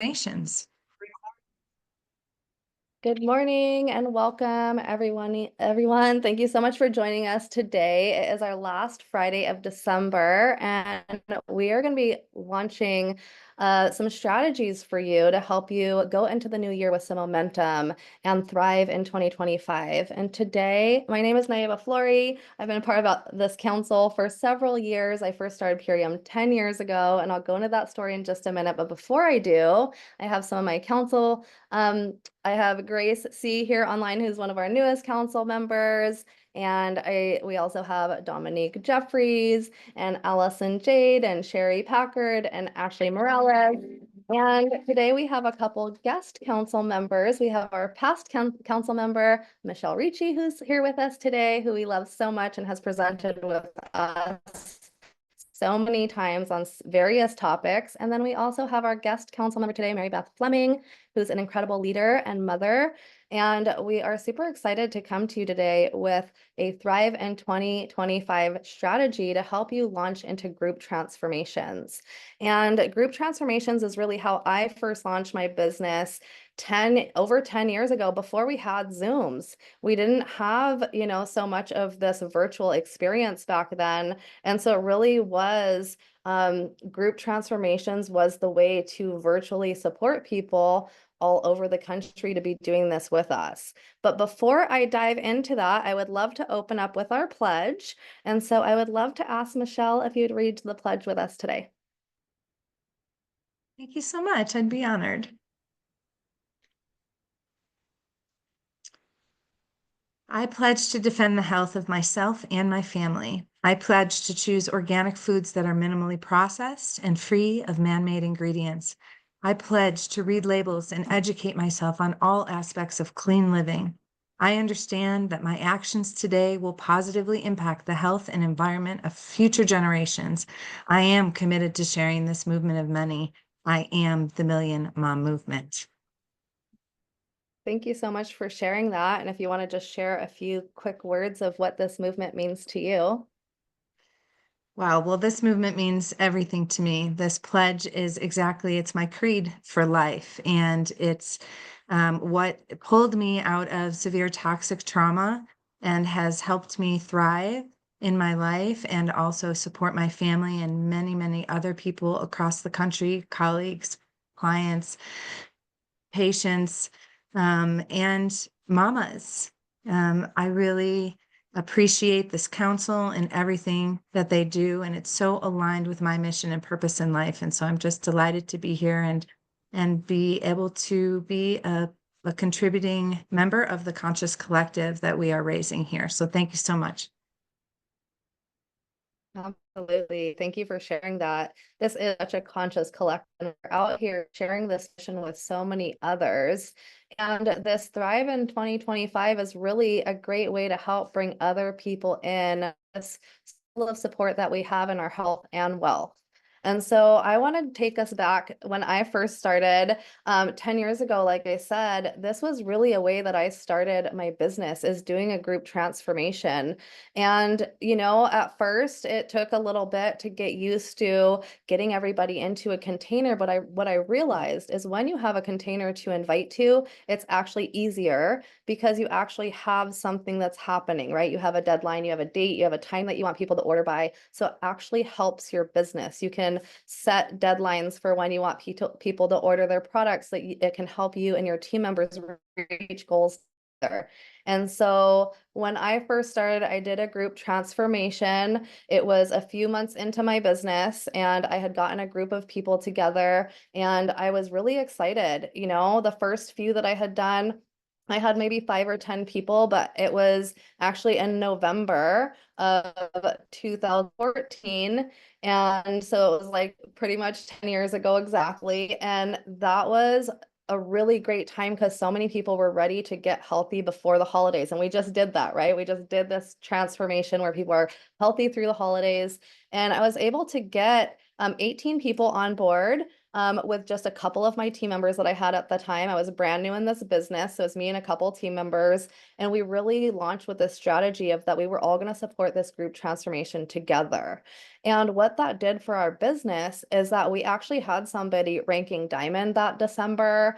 Nations. Good morning and welcome everyone. Thank you so much for joining us today. It is our last Friday of December, and we are going to be launching some strategies for you to help you go into the new year with some momentum and thrive in 2025. And today, my name is Naiva Flory. I've been a part of this council for several years. I first started Purium 10 years ago, and I'll go into that story in just a minute. But before I do, I have some of my council I have Grace C here online, who's one of our newest council members. And we also have Dominique Jeffries and Allison Jade and Sherry Packard and Ashley Morales. And today we have a couple guest council members. We have our past council member, Michelle Ricci, who's here with us today, who we love so much and has presented with us so many times on various topics. And then we also have our guest council member today, Mary Beth Fleming, who's an incredible leader and mother. And we are super excited to come to you today with a Thrive in 2025 strategy to help you launch into group transformations. And group transformations is really how I first launched my business over 10 years ago, before we had Zooms. We didn't have, so much of this virtual experience back then. And so it really was group transformations was the way to virtually support people all over the country to be doing this with us. But before I dive into that, I would love to open up with our pledge. And so I would love to ask Michelle if you'd read the pledge with us today. Thank you so much. I'd be honored. I pledge to defend the health of myself and my family. I pledge to choose organic foods that are minimally processed and free of man-made ingredients. I pledge to read labels and educate myself on all aspects of clean living. I understand that my actions today will positively impact the health and environment of future generations. I am committed to sharing this movement of many. I am the Million Mom Movement. Thank you so much for sharing that. And if you want to just share a few quick words of what this movement means to you. Wow. Well, this movement means everything to me. This pledge it's my creed for life. And it's what pulled me out of severe toxic trauma and has helped me thrive in my life and also support my family and many, many other people across the country, colleagues, clients, patients, and mamas. I really appreciate this council and everything that they do, and it's so aligned with my mission and purpose in life. And so I'm just delighted to be here and be able to be a contributing member of the conscious collective that we are raising here. So thank you so much. Absolutely. Thank you for sharing that. This is such a conscious collective. We're out here sharing this mission with so many others. And this Thrive in 2025 is really a great way to help bring other people in this level of support that we have in our health and wealth. And so I want to take us back when I first started 10 years ago. Like I said, this was really a way that I started my business, is doing a group transformation. And, at first it took a little bit to get used to getting everybody into a container. But what I realized is when you have a container to invite to, it's actually easier because you actually have something that's happening, right? You have a deadline, you have a date, you have a time that you want people to order by. So it actually helps your business. You can set deadlines for when you want people to order their products, so that it can help you and your team members reach goals there. And so when I first started, I did a group transformation. It was a few months into my business, and I had gotten a group of people together, and I was really excited. The first few that I had done, I had maybe 5 or 10 people, but it was actually in November of 2014. And so it was like pretty much 10 years ago exactly. And that was a really great time because so many people were ready to get healthy before the holidays. And we just did that, right? We just did this transformation where people are healthy through the holidays. And I was able to get 18 people on board. with just a couple of my team members that I had at the time. I was brand new in this business, so it was me and a couple team members, and we really launched with this strategy of that we were all going to support this group transformation together. And what that did for our business is that we actually had somebody ranking diamond that December.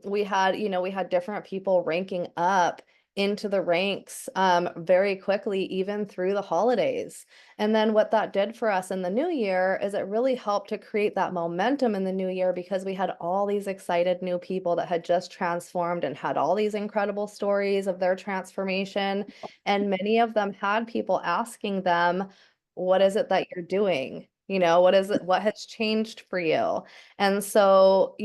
We had different people ranking up into the ranks very quickly, even through the holidays. And then what that did for us in the new year is it really helped to create that momentum in the new year because we had all these excited new people that had just transformed and had all these incredible stories of their transformation. And many of them had people asking them, what is it that you're doing? What is it? What has changed for you? And so,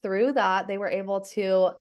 through that, they were able to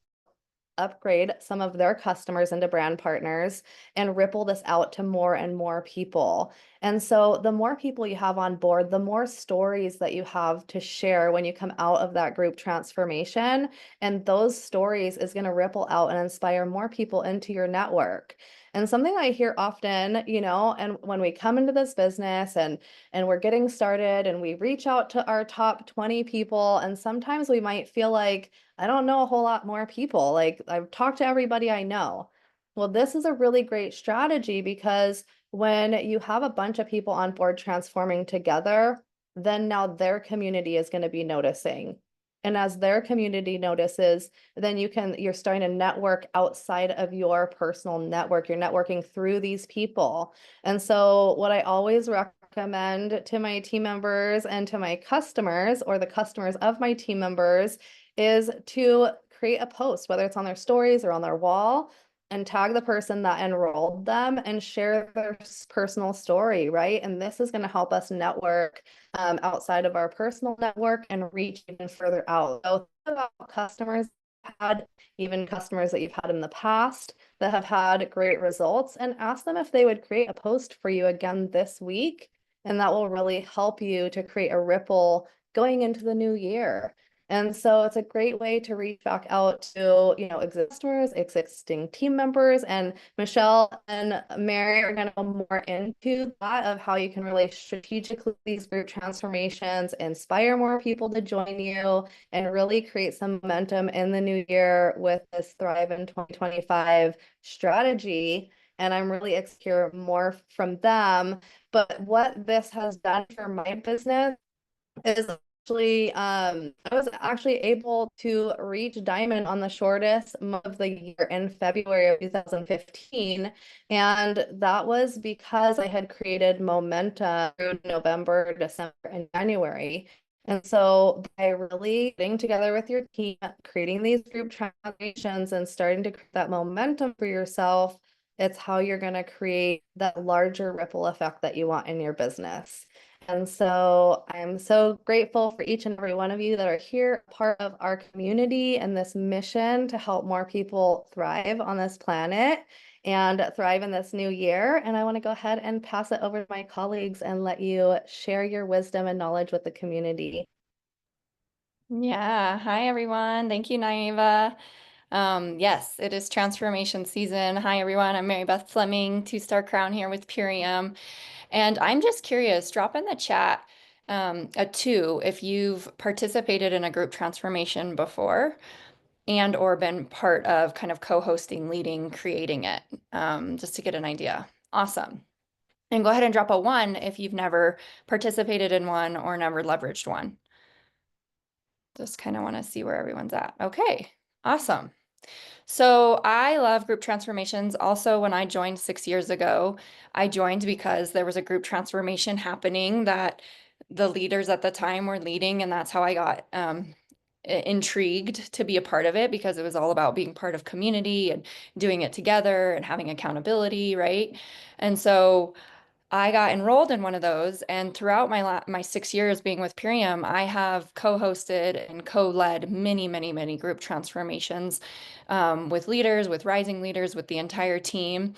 upgrade some of their customers into brand partners and ripple this out to more and more people. And so the more people you have on board, the more stories that you have to share when you come out of that group transformation. And those stories is going to ripple out and inspire more people into your network. And something I hear often, and when we come into this business and we're getting started and we reach out to our top 20 people, and sometimes we might feel like I don't know a whole lot more people. Like I've talked to everybody I know. Well, this is a really great strategy because when you have a bunch of people on board transforming together, then now their community is going to be noticing. And as their community notices, then you're starting to network outside of your personal network. You're networking through these people. And so what I always recommend to my team members and to my customers or the customers of my team members is to create a post, whether it's on their stories or on their wall, and tag the person that enrolled them and share their personal story, right? And this is going to help us network outside of our personal network and reach even further out. So think about customers had, even customers that you've had in the past that have had great results, and ask them if they would create a post for you again this week. And that will really help you to create a ripple going into the new year. And so it's a great way to reach back out to, existing customers, existing team members, and Michelle and Mary are going to go more into that of how you can really strategically these group transformations, inspire more people to join you, and really create some momentum in the new year with this Thrive in 2025 strategy. And I'm really excited to hear more from them. But what this has done for my business is I was actually able to reach diamond on the shortest month of the year in February of 2015. And that was because I had created momentum through November, December, and January. And so by really getting together with your team, creating these group transformations and starting to create that momentum for yourself, it's how you're going to create that larger ripple effect that you want in your business. And so I'm so grateful for each and every one of you that are here, part of our community and this mission to help more people thrive on this planet and thrive in this new year. And I want to go ahead and pass it over to my colleagues and let you share your wisdom and knowledge with the community. Yeah. Hi, everyone. Thank you, Naiva. Yes, it is transformation season. Hi, everyone. I'm Mary Beth Fleming, two-star crown here with Purium. And I'm just curious, drop in the chat a two if you've participated in a group transformation before and or been part of kind of co-hosting, leading, creating it, just to get an idea. Awesome. And go ahead and drop a one if you've never participated in one or never leveraged one. Just kind of want to see where everyone's at. Okay, awesome. So I love group transformations. Also, when I joined 6 years ago, I joined because there was a group transformation happening that the leaders at the time were leading, and that's how I got intrigued to be a part of it because it was all about being part of community and doing it together and having accountability, right? And so I got enrolled in one of those, and throughout my 6 years being with Purium, I have co-hosted and co-led many, many, many group transformations with leaders, with rising leaders, with the entire team.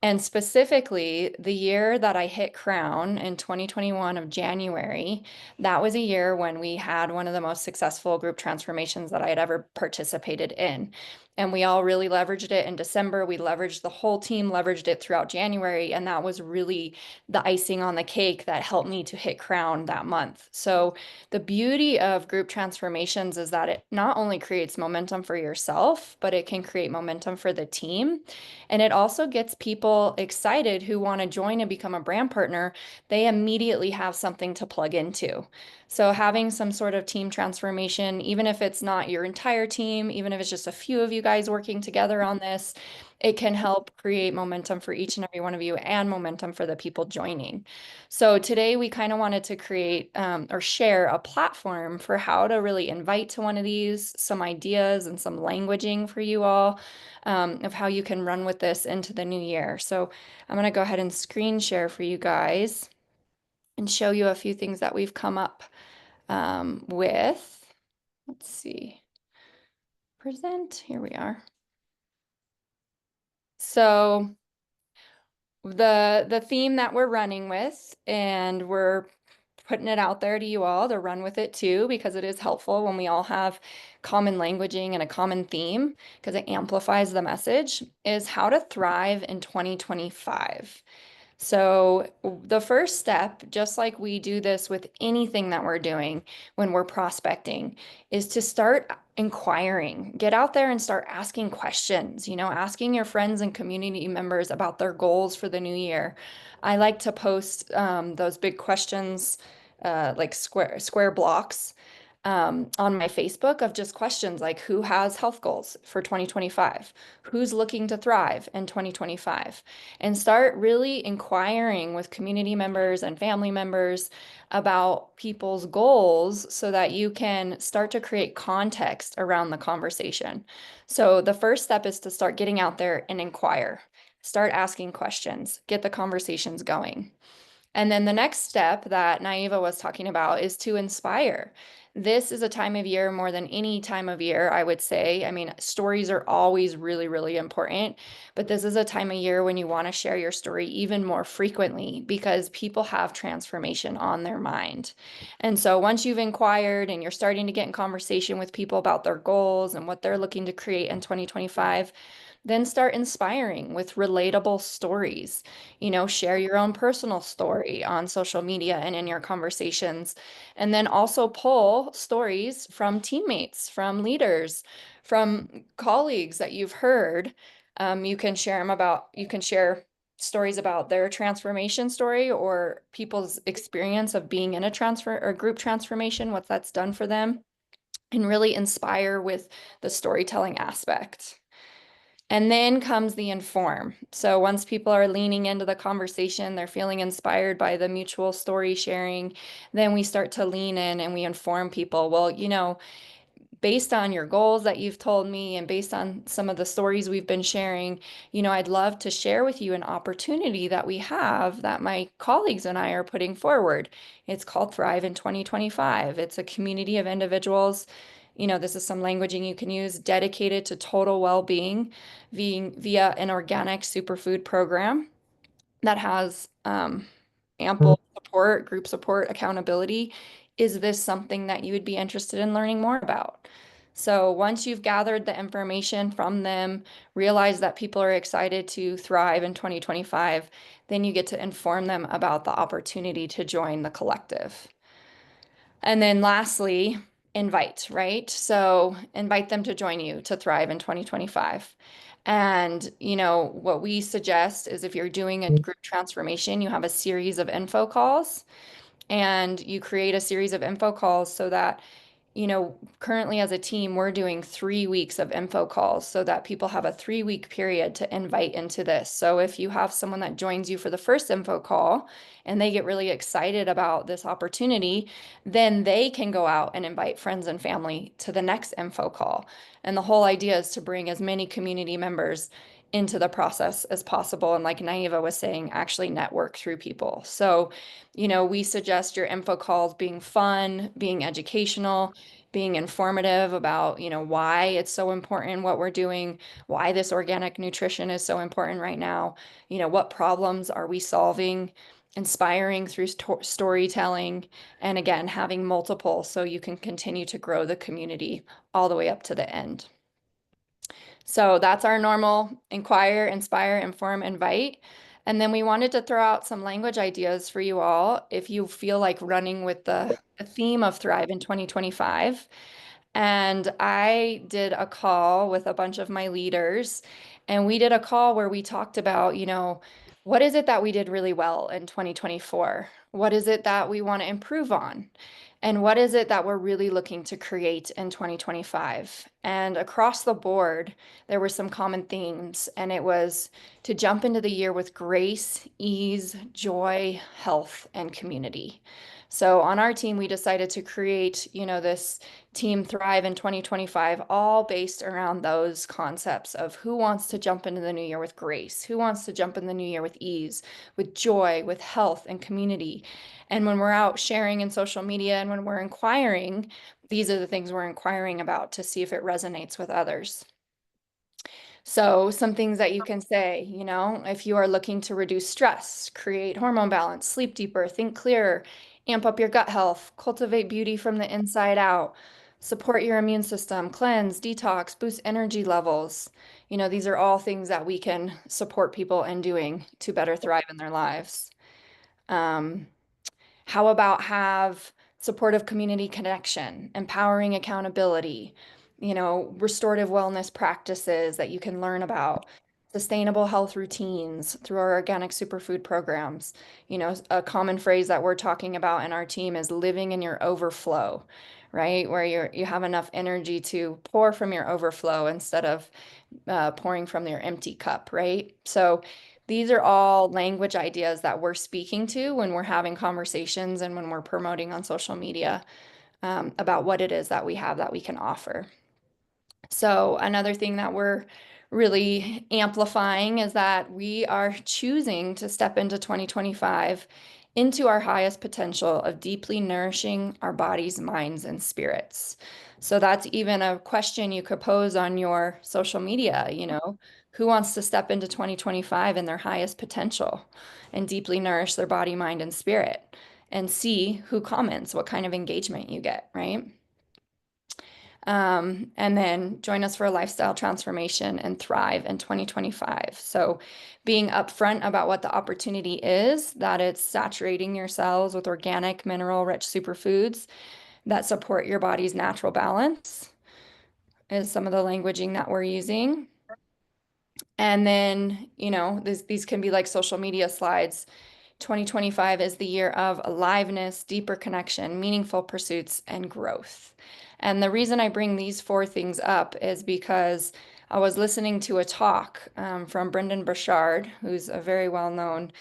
And specifically, the year that I hit Crown in 2021 of January, that was a year when we had one of the most successful group transformations that I had ever participated in. And we all really leveraged it in December. We leveraged, the whole team leveraged it throughout January. And that was really the icing on the cake that helped me to hit crown that month. So the beauty of group transformations is that it not only creates momentum for yourself, but it can create momentum for the team. And it also gets people excited who want to join and become a brand partner. They immediately have something to plug into. So having some sort of team transformation, even if it's not your entire team, even if it's just a few of you guys working together on this, it can help create momentum for each and every one of you and momentum for the people joining. So today we kind of wanted to create or share a platform for how to really invite to one of these, some ideas and some languaging for you all of how you can run with this into the new year. So I'm going to go ahead and screen share for you guys and show you a few things that we've come up with. Let's see. Present. Here we are. So the theme that we're running with, and we're putting it out there to you all to run with it too, because it is helpful when we all have common languaging and a common theme, because it amplifies the message, is how to thrive in 2025. So the first step, just like we do this with anything that we're doing when we're prospecting, is to start inquiring. Get out there and start asking questions, asking your friends and community members about their goals for the new year. I like to post those big questions, like square blocks, on my Facebook of just questions like who has health goals for 2025? Who's looking to thrive in 2025? And start really inquiring with community members and family members about people's goals so that you can start to create context around the conversation. So the first step is to start getting out there and inquire. Start asking questions, get the conversations going. And then the next step that Naiva was talking about is to inspire. This is a time of year more than any time of year, I would say. I mean, stories are always really, really important, but this is a time of year when you want to share your story even more frequently because people have transformation on their mind. And so once you've inquired and you're starting to get in conversation with people about their goals and what they're looking to create in 2025, then start inspiring with relatable stories. Share your own personal story on social media and in your conversations. And then also pull stories from teammates, from leaders, from colleagues that you've heard. You can share stories about their transformation story or people's experience of being in a transfer or group transformation, what that's done for them, and really inspire with the storytelling aspect. And then comes the inform. So once people are leaning into the conversation, they're feeling inspired by the mutual story sharing, then we start to lean in and we inform people. Well, based on your goals that you've told me and based on some of the stories we've been sharing, I'd love to share with you an opportunity that we have that my colleagues and I are putting forward. It's called Thrive in 2025. It's a community of individuals. This is some languaging you can use, dedicated to total well-being via an organic superfood program that has ample support, group support, accountability. Is this something that you would be interested in learning more about? So once you've gathered the information from them, realize that people are excited to thrive in 2025, then you get to inform them about the opportunity to join the collective. And then lastly, invite, right? So invite them to join you to thrive in 2025. And, what we suggest is if you're doing a group transformation, you have a series of info calls and you create a series of info calls so that currently as a team, we're doing 3 weeks of info calls so that people have a 3-week period to invite into this. So if you have someone that joins you for the first info call and they get really excited about this opportunity, then they can go out and invite friends and family to the next info call. And the whole idea is to bring as many community members into the process as possible. And like Naiva was saying, actually network through people. So, we suggest your info calls being fun, being educational, being informative about, why it's so important what we're doing, why this organic nutrition is so important right now, what problems are we solving, inspiring through storytelling, and again, having multiple so you can continue to grow the community all the way up to the end. So that's our normal inquire, inspire, inform, invite. And then we wanted to throw out some language ideas for you all if you feel like running with the theme of Thrive in 2025. And I did a call with a bunch of my leaders, and we did a call where we talked about, what is it that we did really well in 2024? What is it that we want to improve on? And what is it that we're really looking to create in 2025? And across the board, there were some common themes, and it was to jump into the year with grace, ease, joy, health, and community. So on our team, we decided to create, this Team Thrive in 2025, all based around those concepts of who wants to jump into the new year with grace, who wants to jump in the new year with ease, with joy, with health and community. And when we're out sharing in social media and when we're inquiring, these are the things we're inquiring about to see if it resonates with others. So, some things that you can say, if you are looking to reduce stress, create hormone balance, sleep deeper, think clearer, amp up your gut health, cultivate beauty from the inside out, support your immune system, cleanse, detox, boost energy levels. These are all things that we can support people in doing to better thrive in their lives. Um, how about have supportive community connection, empowering accountability, restorative wellness practices that you can learn about, sustainable health routines through our organic superfood programs. A common phrase that we're talking about in our team is living in your overflow, right? Where you have enough energy to pour from your overflow instead of pouring from your empty cup, right? So these are all language ideas that we're speaking to when we're having conversations and when we're promoting on social media about what it is that we have that we can offer. So another thing that we're really amplifying is that we are choosing to step into 2025 into our highest potential of deeply nourishing our bodies, minds, and spirits. So that's even a question you could pose on your social media, who wants to step into 2025 in their highest potential and deeply nourish their body, mind, and spirit, and see who comments, what kind of engagement you get, right? And then join us for a lifestyle transformation and thrive in 2025. So, being upfront about what the opportunity is, that it's saturating your cells with organic, mineral rich superfoods that support your body's natural balance, is some of the languaging that we're using. And then, these can be like social media slides. 2025 is the year of aliveness, deeper connection, meaningful pursuits, and growth. And the reason I bring these four things up is because I was listening to a talk from Brendan Burchard, who's a very well-known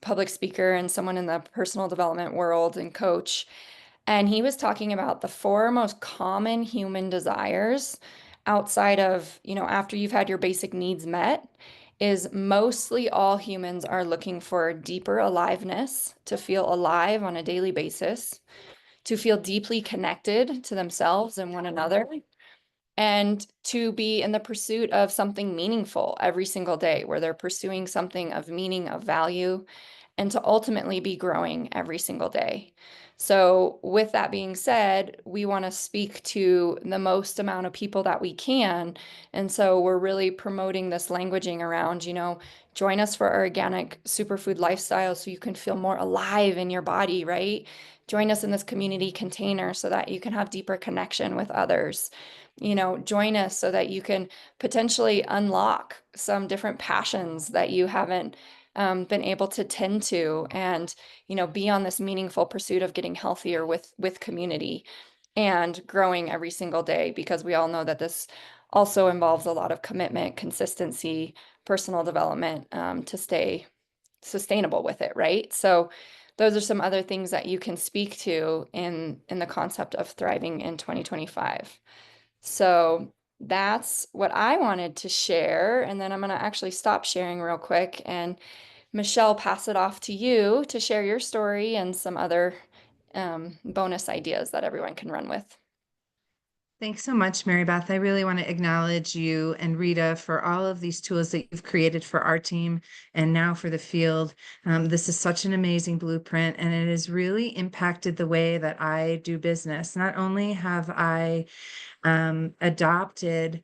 public speaker and someone in the personal development world and coach. And he was talking about the four most common human desires outside of, after you've had your basic needs met, is mostly all humans are looking for deeper aliveness, to feel alive on a daily basis, to feel deeply connected to themselves and one another, and to be in the pursuit of something meaningful every single day, where they're pursuing something of meaning, of value, and to ultimately be growing every single day. So, with that being said, we want to speak to the most amount of people that we can. And so, we're really promoting this languaging around, join us for our organic superfood lifestyle so you can feel more alive in your body, right? Join us in this community container so that you can have deeper connection with others. Join us so that you can potentially unlock some different passions that you haven't been able to tend to, and be on this meaningful pursuit of getting healthier with community and growing every single day, because we all know that this also involves a lot of commitment, consistency, personal development, to stay sustainable with it, right? So those are some other things that you can speak to in the concept of thriving in 2025. So that's what I wanted to share. And then I'm going to actually stop sharing real quick and Michelle, pass it off to you to share your story and some other bonus ideas that everyone can run with. Thanks so much, Mary Beth. I really want to acknowledge you and Rita for all of these tools that you've created for our team and now for the field. This is such an amazing blueprint, and it has really impacted the way that I do business. Not only have I adopted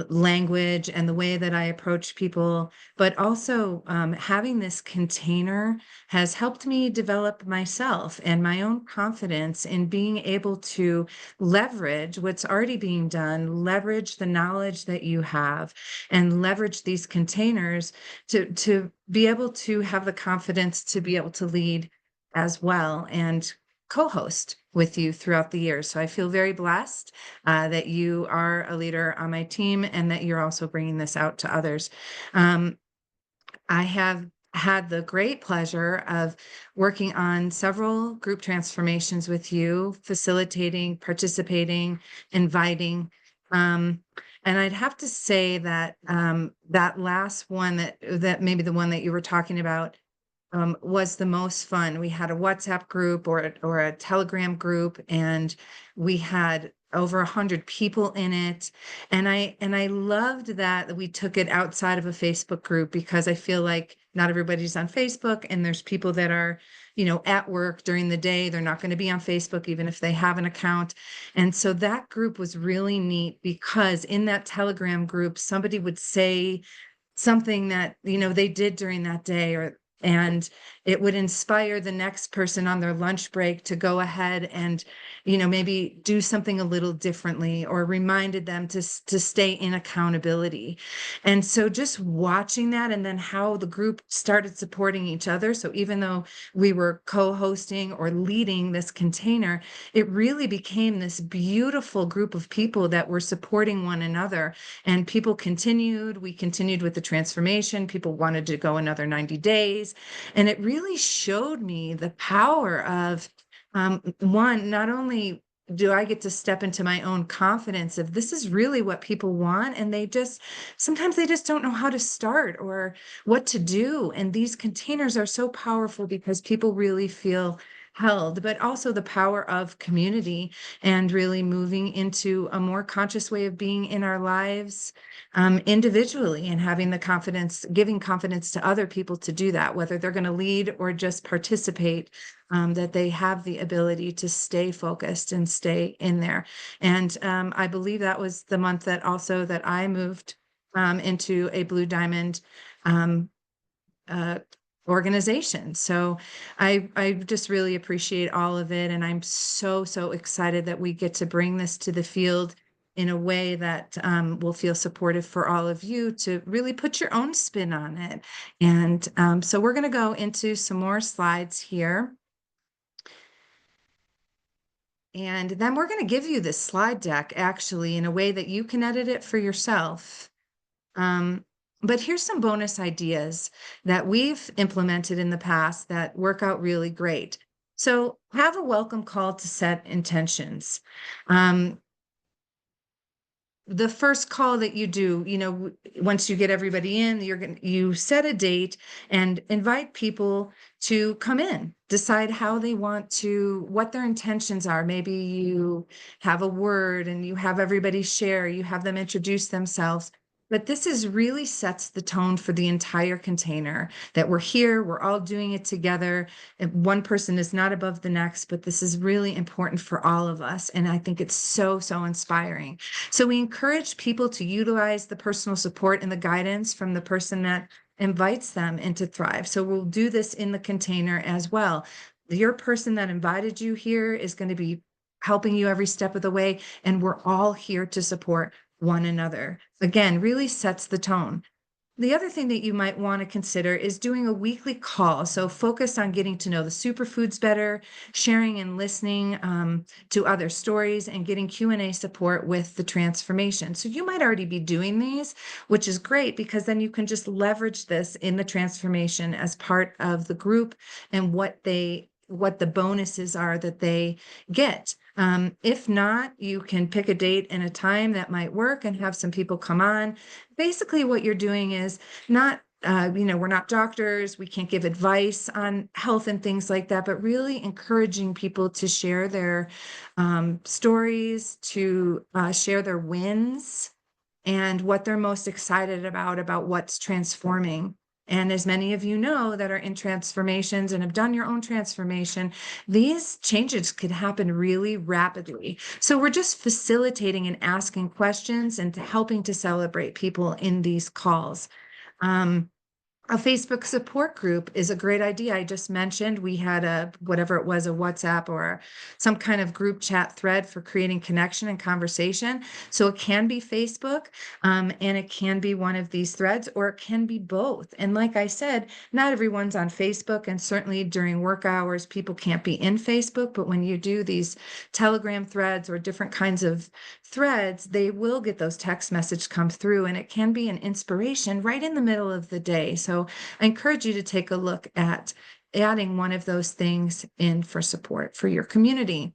language and the way that I approach people, but also having this container has helped me develop myself and my own confidence in being able to leverage what's already being done, leverage the knowledge that you have, and leverage these containers to be able to have the confidence to be able to lead as well and co-host with you throughout the years. So I feel very blessed that you are a leader on my team and that you're also bringing this out to others. Um, I have had the great pleasure of working on several group transformations with you, facilitating, participating, inviting. Um, and I'd have to say that that last one that maybe the one that you were talking about was the most fun. We had a WhatsApp group or a Telegram group, and we had over 100 people in it. And I loved that we took it outside of a Facebook group because I feel like not everybody's on Facebook, and there's people that are, at work during the day. They're not going to be on Facebook, even if they have an account. And so that group was really neat because in that Telegram group, somebody would say something that they did during that day, and it would inspire the next person on their lunch break to go ahead and maybe do something a little differently, or reminded them to stay in accountability. And so just watching that, and then how the group started supporting each other, so even though we were co-hosting or leading this container, it really became this beautiful group of people that were supporting one another. And we continued with the transformation. People wanted to go another 90 days. And it really showed me the power of one, not only do I get to step into my own confidence of this is really what people want, and sometimes they just don't know how to start or what to do. And these containers are so powerful because people really feel held, but also the power of community and really moving into a more conscious way of being in our lives individually, and having the confidence, giving confidence to other people to do that, whether they're going to lead or just participate, that they have the ability to stay focused and stay in there. And I believe that was the month that I moved into a Blue Diamond um, uh, organization. So I just really appreciate all of it. And I'm so, so excited that we get to bring this to the field in a way that will feel supportive for all of you to really put your own spin on it. And so we're going to go into some more slides here. And then we're going to give you this slide deck actually in a way that you can edit it for yourself. But here's some bonus ideas that we've implemented in the past that work out really great. So have a welcome call to set intentions. The first call that you do, once you get everybody in, you set a date and invite people to come in, decide how they want to, what their intentions are. Maybe you have a word and you have everybody share, you have them introduce themselves. But really sets the tone for the entire container, that we're here, we're all doing it together. And one person is not above the next, but this is really important for all of us. And I think it's so, so inspiring. So we encourage people to utilize the personal support and the guidance from the person that invites them into Thrive. So we'll do this in the container as well. Your person that invited you here is going to be helping you every step of the way, and we're all here to support one another. Again, really sets the tone. The other thing that you might want to consider is doing a weekly call. So focus on getting to know the superfoods better, sharing and listening to other stories, and getting Q&A support with the transformation. So you might already be doing these, which is great because then you can just leverage this in the transformation as part of the group and what the bonuses are that they get. If not, you can pick a date and a time that might work and have some people come on. Basically, what you're doing is not, we're not doctors, we can't give advice on health and things like that, but really encouraging people to share their stories, to share their wins and what they're most excited about what's transforming And as many of you know that are in transformations and have done your own transformation, these changes could happen really rapidly. So we're just facilitating and asking questions and helping to celebrate people in these calls. A Facebook support group is a great idea. I just mentioned we had whatever it was, a WhatsApp or some kind of group chat thread for creating connection and conversation. So it can be Facebook, and it can be one of these threads, or it can be both. And like I said, not everyone's on Facebook, and certainly during work hours, people can't be in Facebook. But when you do these Telegram threads or different kinds of threads, they will get those text messages come through, and it can be an inspiration right in the middle of the day. So I encourage you to take a look at adding one of those things in for support for your community.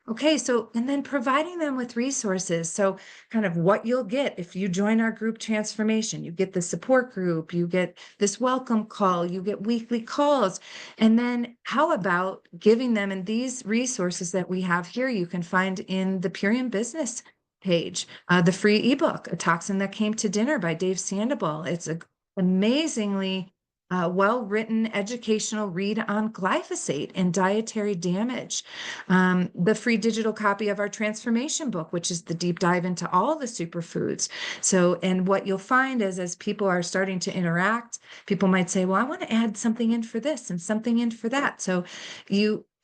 Okay, so, and then providing them with resources. So, kind of what you'll get if you join our group transformation. You get the support group, you get this welcome call, you get weekly calls. And then, how about giving them, and these resources that we have here, you can find in the Purium Business page, the free ebook, A Toxin That Came to Dinner by Dave Sandoval. It's a amazingly well-written educational read on glyphosate and dietary damage. The free digital copy of our transformation book, which is the deep dive into all the superfoods. So, and what you'll find is as people are starting to interact, people might say, well, I want to add something in for this and something in for that. So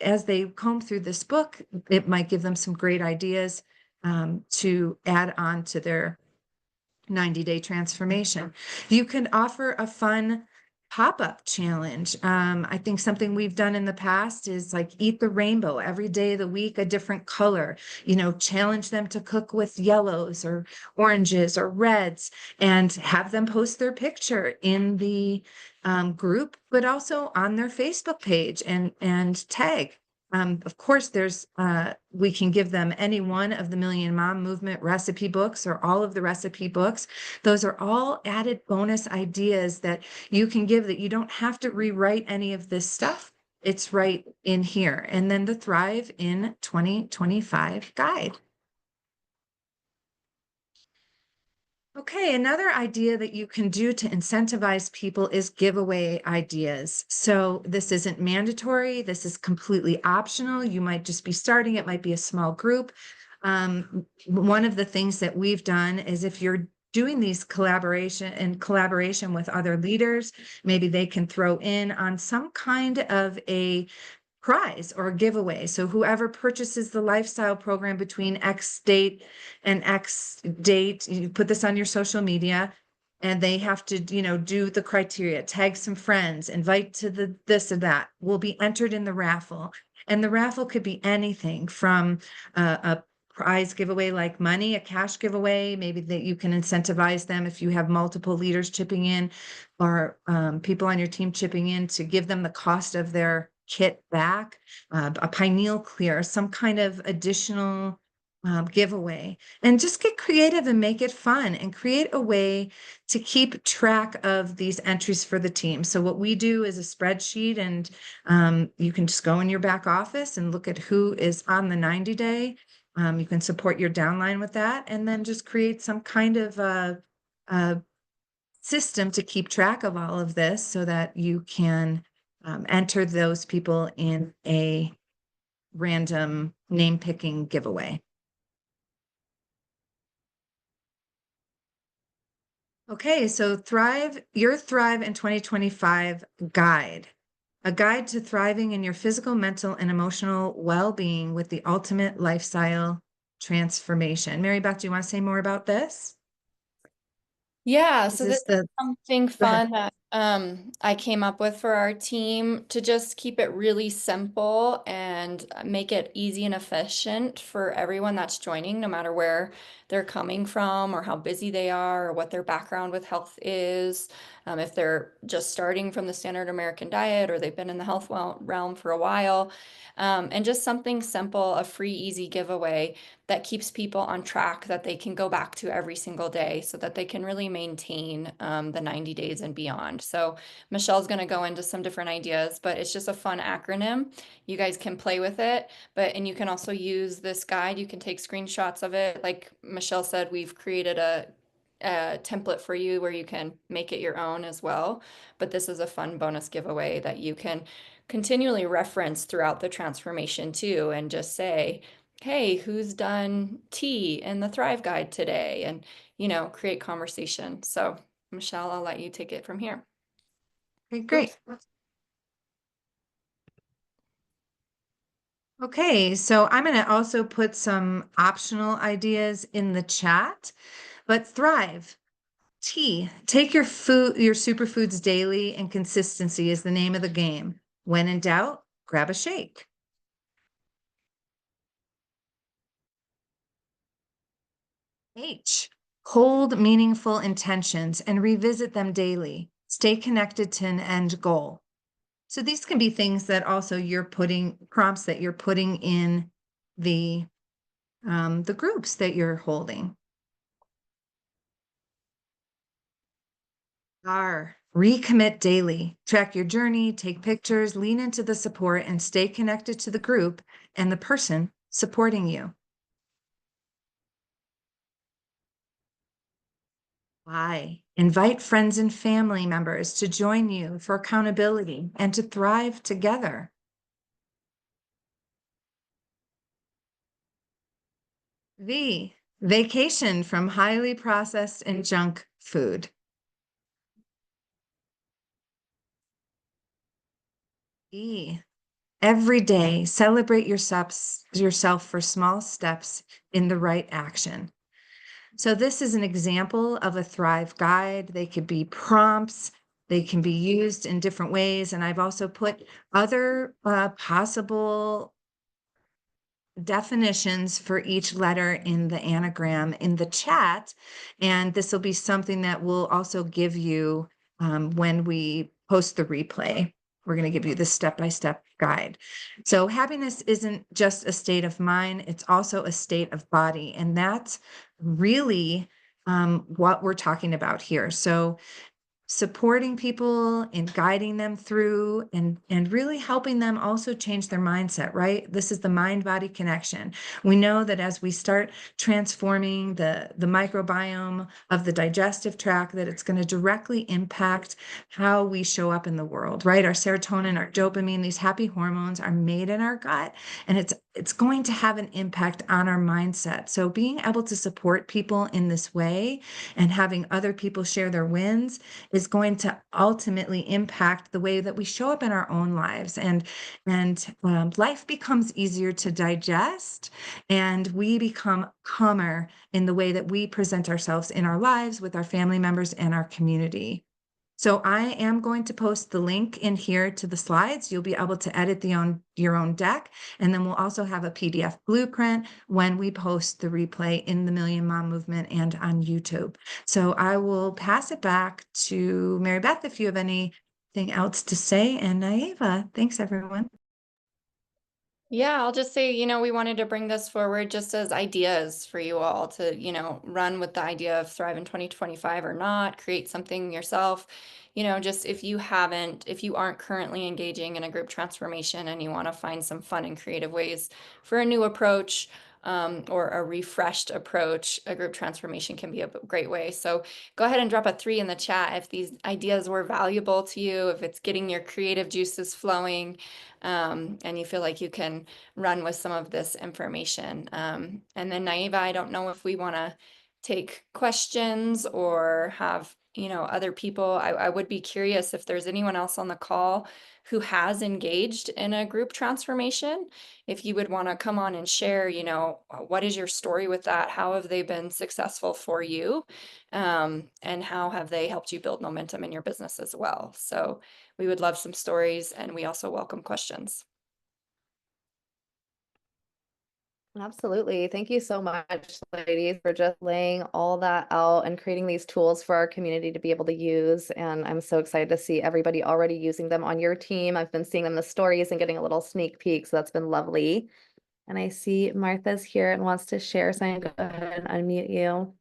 as they comb through this book, it might give them some great ideas to add on to their 90-day transformation. You can offer a fun pop-up challenge. I think something we've done in the past is like eat the rainbow every day of the week, a different color, challenge them to cook with yellows or oranges or reds, and have them post their picture in the group, but also on their Facebook page and tag. Of course, we can give them any one of the Million Mom Movement recipe books or all of the recipe books. Those are all added bonus ideas that you can give, that you don't have to rewrite any of this stuff. It's right in here. And then the Thrive in 2025 guide. Okay, another idea that you can do to incentivize people is giveaway ideas. So this isn't mandatory. This is completely optional. You might just be starting. It might be a small group. One of the things that we've done is if you're doing these collaboration with other leaders, maybe they can throw in on some kind of a prize or giveaway. So whoever purchases the lifestyle program between X date and X date, you put this on your social media, and they have to, do the criteria, tag some friends, invite to the this or that, will be entered in the raffle. And the raffle could be anything from a prize giveaway like money, a cash giveaway, maybe that you can incentivize them if you have multiple leaders chipping in, or people on your team chipping in to give them the cost of their kit back, a pineal clear, some kind of additional giveaway, and just get creative and make it fun and create a way to keep track of these entries for the team. So what we do is a spreadsheet, and you can just go in your back office and look at who is on the 90-day. You can support your downline with that, and then just create some kind of a system to keep track of all of this so that you can enter those people in a random name picking giveaway. Okay, so your Thrive in 2025 guide, a guide to thriving in your physical, mental, and emotional well-being with the ultimate lifestyle transformation. Mary Beth, do you want to say more about this? Yeah, Is so this this is the, something go ahead. fun that I came up with for our team to just keep it really simple and make it easy and efficient for everyone that's joining, no matter where they're coming from or how busy they are or what their background with health is. If they're just starting from the standard American diet or they've been in the health realm for a while. And just something simple, a free, easy giveaway that keeps people on track that they can go back to every single day so that they can really maintain the 90 days and beyond. So Michelle's going to go into some different ideas, but it's just a fun acronym. You guys can play with it, and you can also use this guide. You can take screenshots of it. Like Michelle said, we've created a template for you where you can make it your own as well. But this is a fun bonus giveaway that you can continually reference throughout the transformation too, and just say, hey, who's done T in the Thrive Guide today? And, create conversation. So, Michelle, I'll let you take it from here. Okay, great. Okay, so I'm going to also put some optional ideas in the chat, but Thrive. T, take your superfoods daily, and consistency is the name of the game. When in doubt, grab a shake. H, hold meaningful intentions and revisit them daily. Stay connected to an end goal. So these can be things that also prompts that you're putting in the groups that you're holding. R, recommit daily. Track your journey, take pictures, lean into the support, and stay connected to the group and the person supporting you. I, invite friends and family members to join you for accountability and to thrive together. V, vacation from highly processed and junk food. E, every day, celebrate yourself for small steps in the right action. So this is an example of a Thrive guide. They could be prompts. They can be used in different ways. And I've also put other possible definitions for each letter in the anagram in the chat. And this will be something that we'll also give you when we post the replay. We're going to give you the step-by-step guide. So happiness isn't just a state of mind, it's also a state of body. And that's really what we're talking about here. So supporting people and guiding them through and really helping them also change their mindset, right? This is the mind-body connection. We know that as we start transforming the microbiome of the digestive tract, that it's going to directly impact how we show up in the world, right? Our serotonin, our dopamine, these happy hormones are made in our gut, and it's going to have an impact on our mindset. So being able to support people in this way and having other people share their wins is going to ultimately impact the way that we show up in our own lives, and life becomes easier to digest, and we become calmer in the way that we present ourselves in our lives with our family members and our community. So I am going to post the link in here to the slides. You'll be able to edit your own deck. And then we'll also have a PDF blueprint when we post the replay in the Million Mom Movement and on YouTube. So I will pass it back to Mary Beth if you have anything else to say. And Naeva, thanks everyone. Yeah, I'll just say, we wanted to bring this forward just as ideas for you all to, run with the idea of Thrive in 2025 or not, create something yourself. Just if you aren't currently engaging in a group transformation and you want to find some fun and creative ways for a new approach, or a refreshed approach, a group transformation can be a great way. So go ahead and drop a 3 in the chat if these ideas were valuable to you, if it's getting your creative juices flowing, and you feel like you can run with some of this information. And then Naiva, I don't know if we want to take questions or have, other people. I would be curious if there's anyone else on the call who has engaged in a group transformation. If you would want to come on and share, what is your story with that? How have they been successful for you? And how have they helped you build momentum in your business as well? So we would love some stories, and we also welcome questions. Absolutely. Thank you so much, ladies, for just laying all that out and creating these tools for our community to be able to use. And I'm so excited to see everybody already using them on your team. I've been seeing them in the stories and getting a little sneak peek, so that's been lovely. And I see Martha's here and wants to share, so I'm going to go ahead and unmute you.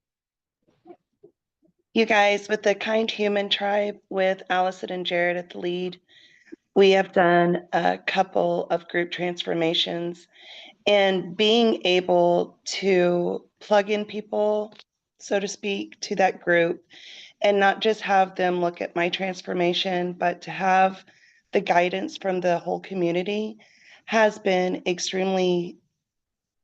You guys, with the Kind Human Tribe, with Allison and Jared at the lead, we have done a couple of group transformations, and being able to plug in people so to speak, to that group, and not just have them look at my transformation, but to have the guidance from the whole community has been extremely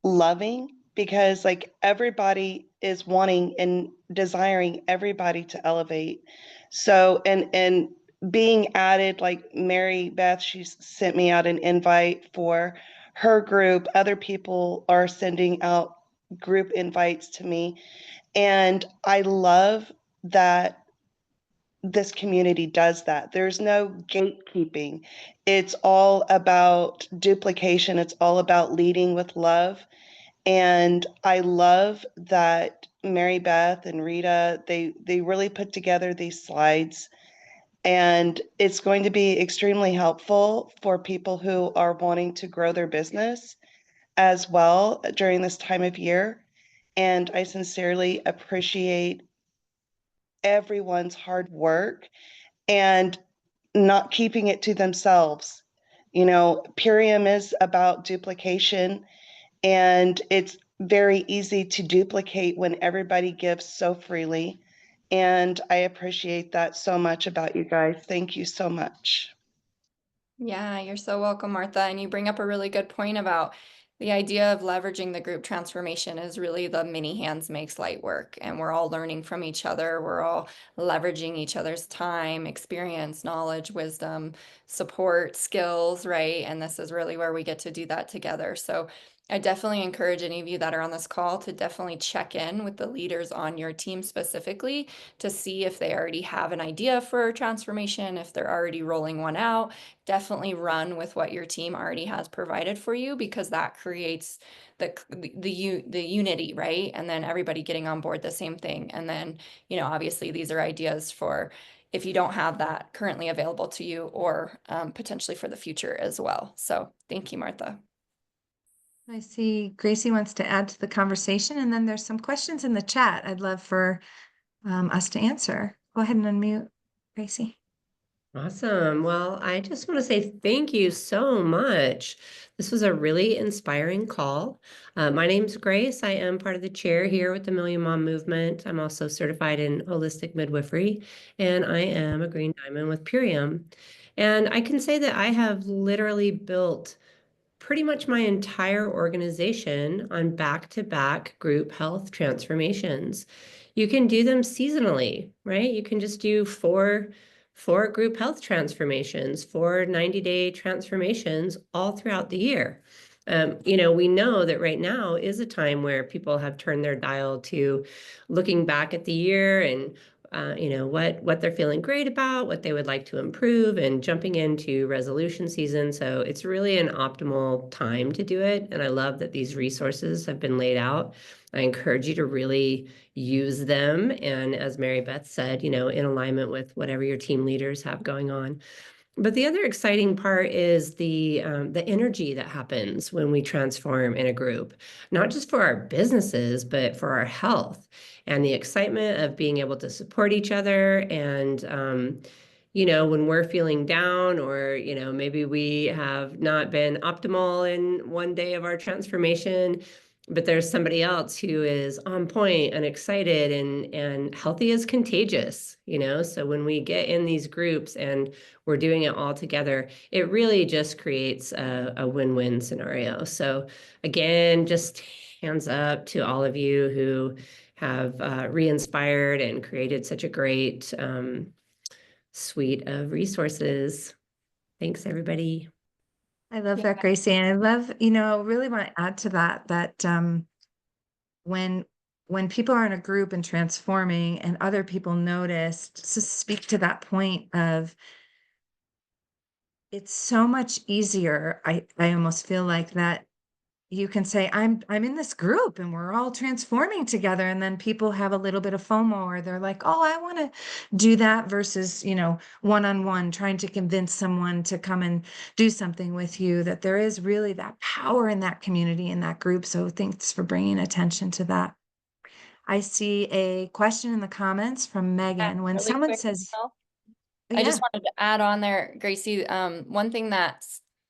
loving, because like everybody is wanting and desiring everybody to elevate. So and being added, like Mary Beth, she sent me out an invite for her group. Other people are sending out group invites to me, and I love that this community does that. There's no gatekeeping. It's all about duplication. It's all about leading with love. And I love that Mary Beth and Rita, they really put together these slides, and it's going to be extremely helpful for people who are wanting to grow their business as well during this time of year. And I sincerely appreciate everyone's hard work and not keeping it to themselves. You know, Purium is about duplication, and it's very easy to duplicate when everybody gives so freely. And I appreciate that so much about you guys. Thank you so much. Yeah, you're so welcome, Martha. And you bring up a really good point about the idea of leveraging the group transformation is really the many hands makes light work. And we're all learning from each other. We're all leveraging each other's time, experience, knowledge, wisdom, support, skills, right? And this is really where we get to do that together. So I definitely encourage any of you that are on this call to definitely check in with the leaders on your team specifically to see if they already have an idea for transformation, if they're already rolling one out. Definitely run with what your team already has provided for you, because that creates the unity, right? And then everybody getting on board the same thing. And then, obviously these are ideas for if you don't have that currently available to you, or potentially for the future as well. So thank you, Martha. I see Gracie wants to add to the conversation, and then there's some questions in the chat I'd love for us to answer. Go ahead and unmute, Gracie. Awesome. Well, I just want to say thank you so much. This was a really inspiring call. My name's Grace. I am part of the chair here with the Million Mom Movement. I'm also certified in holistic midwifery, and I am a green diamond with Purium. And I can say that I have literally built pretty much my entire organization on back-to-back group health transformations. You can do them seasonally, right? You can just do four group health transformations, 4 90-day transformations all throughout the year. We know that right now is a time where people have turned their dial to looking back at the year and what they're feeling great about, what they would like to improve, and jumping into resolution season. So it's really an optimal time to do it. And I love that these resources have been laid out. I encourage you to really use them. And as Mary Beth said, in alignment with whatever your team leaders have going on. But the other exciting part is the energy that happens when we transform in a group, not just for our businesses, but for our health, and the excitement of being able to support each other. And when we're feeling down, or maybe we have not been optimal in one day of our transformation, but there's somebody else who is on point and excited, and healthy is contagious, so when we get in these groups and we're doing it all together, it really just creates a win-win scenario. So again, just hands up to all of you who have re-inspired and created such a great suite of resources. Thanks, everybody. I love that, Gracie. And I love, really want to add to that when people are in a group and transforming and other people notice, to speak to that point of, it's so much easier. I almost feel like that you can say, I'm in this group and we're all transforming together. And then people have a little bit of FOMO, or they're like, oh, I want to do that, versus, one-on-one trying to convince someone to come and do something with you, that there is really that power in that community, in that group. So thanks for bringing attention to that. I see a question in the comments from Megan. When really someone quick, says, I yeah, just wanted to add on there, Gracie, one thing that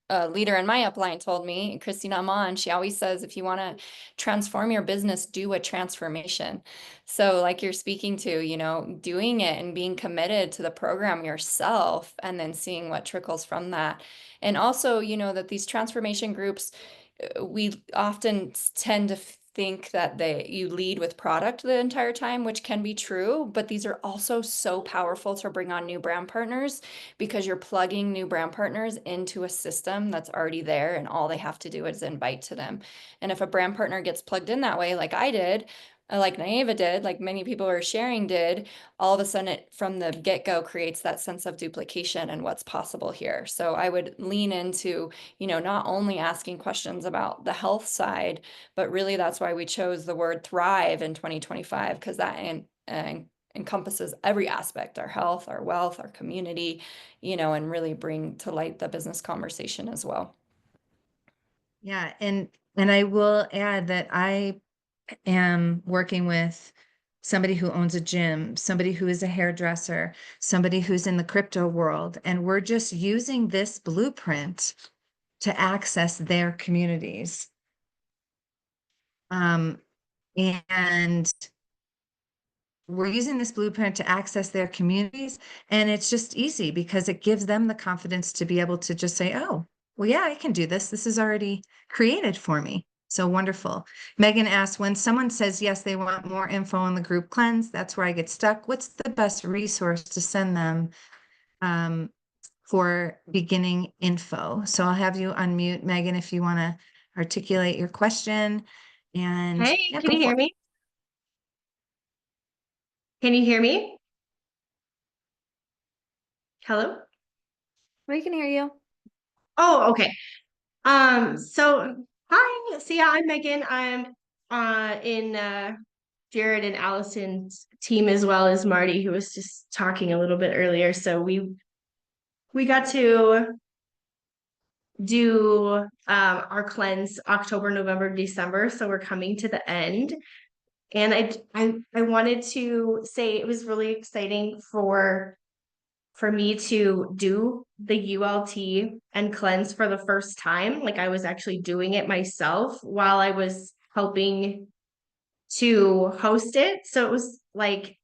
a leader in my upline told me, Christina Amon, she always says, if you want to transform your business, do a transformation. So like you're speaking to, you know, doing it and being committed to the program yourself and then seeing what trickles from that. And also, you know, that these transformation groups, we often tend to think that you lead with product the entire time, which can be true, but these are also so powerful to bring on new brand partners because you're plugging new brand partners into a system that's already there and all they have to do is invite to them. And if a brand partner gets plugged in that way, like I did, like Naeva did, like many people are sharing did, all of a sudden it from the get-go creates that sense of duplication and what's possible here. So I would lean into, you know, not only asking questions about the health side, but really that's why we chose the word thrive in 2025, because that encompasses every aspect, our health, our wealth, our community, you know, and really bring to light the business conversation as well. Yeah, and I will add that I am working with somebody who owns a gym, somebody who is a hairdresser, somebody who's in the crypto world, and we're just using this blueprint to access their communities. And we're using this blueprint to access their communities, and it's just easy because it gives them the confidence to be able to just say, oh, well, yeah, I can do this. This is already created for me. So wonderful. Megan asked, when someone says, yes, they want more info on the group cleanse, that's where I get stuck. What's the best resource to send them for beginning info? So I'll have you unmute, Megan, if you want to articulate your question. And Hey, yeah, can go you for hear it. me? Can you hear me? Hello? We can hear you. Oh, okay. So hi. So yeah, I'm Megan. I'm in Jared and Allison's team as well as Marty, who was just talking a little bit earlier. So we got to do our cleanse October, November, December. So we're coming to the end. And I wanted to say it was really exciting for me to do the ULT and cleanse for the first time. Like I was actually doing it myself while I was helping to host it. So it was like,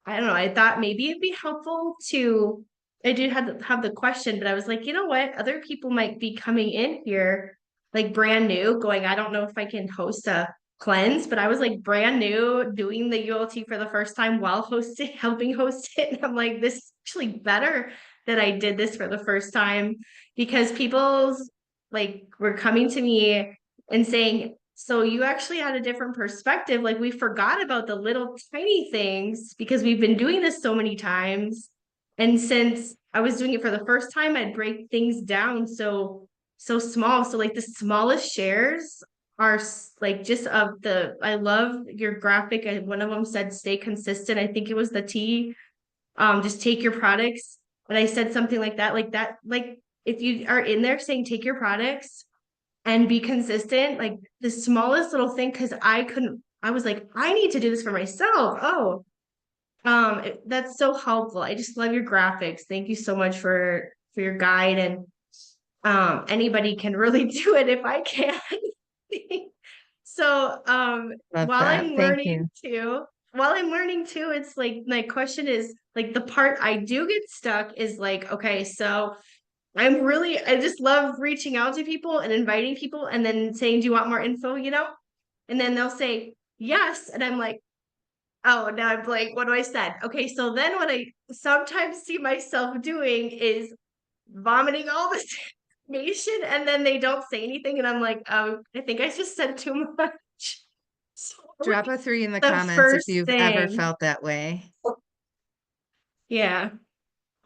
I don't know, I thought maybe it'd be helpful to, I did have the question, but I was like, you know what? Other people might be coming in here like brand new, going, I don't know if I can host a cleanse, but I was like brand new doing the ULT for the first time while hosting, helping host it. And I'm like, this is actually better that I did this for the first time because people's like were coming to me and saying, so you actually had a different perspective. Like we forgot about the little tiny things because we've been doing this so many times. And since I was doing it for the first time, I'd break things down so small. So like the smallest shares are like just of the, I love your graphic. One of them said, stay consistent. I think it was the T, just take your products. But I said something like that, like if you are in there saying, take your products and be consistent, like the smallest little thing, because I was like, I need to do this for myself. Oh, that's so helpful. I just love your graphics. Thank you so much for your guide. And anybody can really do it if I can. So Love while that. I'm Thank learning you. too, it's like my question is like the part I do get stuck is like, okay, so I just love reaching out to people and inviting people and then saying, do you want more info, you know? And then they'll say yes. And I'm like, oh, now I'm blank. What do I said? Okay, so then what I sometimes see myself doing is vomiting all this information and then they don't say anything. And I'm like, oh, I think I just said too much. So Drop a 3 in the the comments if first you've ever thing. felt that way. Yeah.